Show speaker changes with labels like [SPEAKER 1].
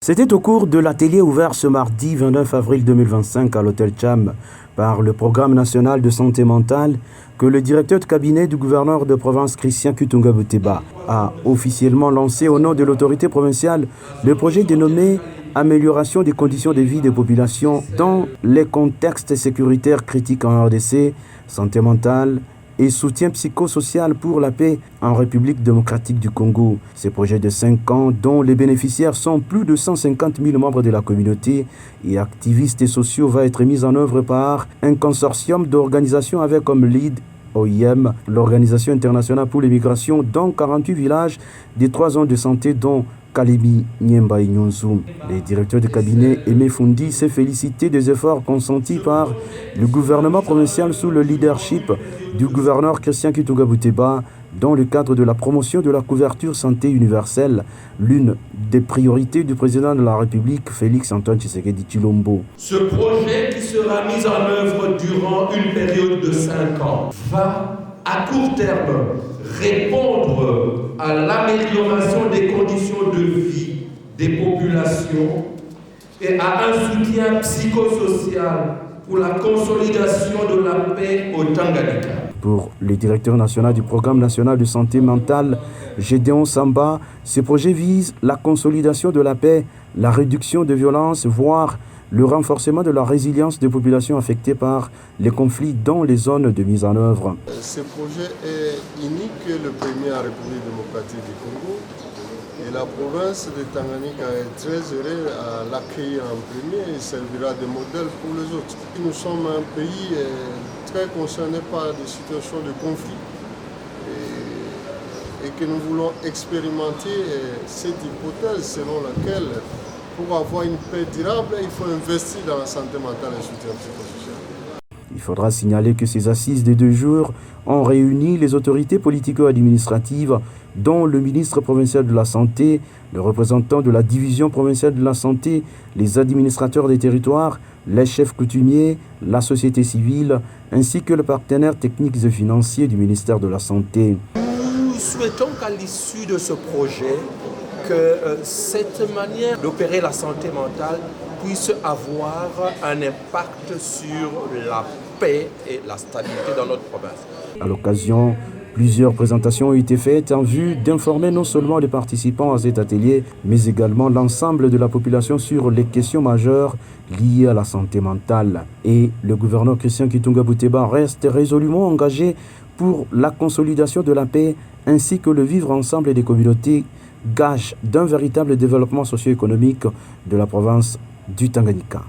[SPEAKER 1] C'était au cours de l'atelier ouvert ce mardi 29 avril 2025 à l'hôtel Cham par le Programme national de santé mentale que le directeur de cabinet du gouverneur de province Christian Kutunga Buteba a officiellement lancé au nom de l'autorité provinciale le projet dénommé Amélioration des conditions de vie des populations dans les contextes sécuritaires critiques en RDC, santé mentale et soutien psychosocial pour la paix en République démocratique du Congo. Ces projets de 5 ans, dont les bénéficiaires sont plus de 150 000 membres de la communauté et activistes et sociaux, va être mis en œuvre par un consortium d'organisations avec comme lead OIM, l'Organisation internationale pour les migrations, dans 48 villages des 3 zones de santé, dont Kalibi, Nyemba et Nyonzou. Le directeur de cabinet Aimé Fundi s'est félicité des efforts consentis par le gouvernement provincial sous le leadership du gouverneur Christian Kutunga Buteba dans le cadre de la promotion de la couverture santé universelle, l'une des priorités du président de la République, Félix Antoine Tshisekedi Tshilombo.
[SPEAKER 2] Ce projet qui sera mis en œuvre durant une période de 5 ans va à court terme répondre à l'amélioration des conditions de vie des populations et à un soutien psychosocial pour la consolidation de la paix au Tanganyika.
[SPEAKER 1] Pour le directeur national du Programme national de santé mentale, Gédéon Samba, ce projet vise la consolidation de la paix, la réduction de violences, voire le renforcement de la résilience des populations affectées par les conflits dans les zones de mise en œuvre.
[SPEAKER 3] Ce projet est unique, le premier en République démocratique du Congo. Et la province de Tanganyika est très heureuse à l'accueillir en premier et servira de modèle pour les autres. Nous sommes un pays très concerné par des situations de conflit et que nous voulons expérimenter cette hypothèse selon laquelle pour avoir une paix durable, il faut investir dans la santé mentale et le soutien psychosocial.
[SPEAKER 1] Il faudra signaler que ces assises de 2 jours ont réuni les autorités politico-administratives, dont le ministre provincial de la Santé, le représentant de la division provinciale de la Santé, les administrateurs des territoires, les chefs coutumiers, la société civile, ainsi que le partenaire technique et financier du ministère de la Santé.
[SPEAKER 2] Nous souhaitons qu'à l'issue de ce projet, que cette manière d'opérer la santé mentale puisse avoir un impact sur la paix et la stabilité dans notre province.
[SPEAKER 1] À l'occasion, plusieurs présentations ont été faites en vue d'informer non seulement les participants à cet atelier, mais également l'ensemble de la population sur les questions majeures liées à la santé mentale. Et le gouverneur Christian Kutunga Buteba reste résolument engagé pour la consolidation de la paix ainsi que le vivre ensemble des communautés, gage d'un véritable développement socio-économique de la province du Tanganyika.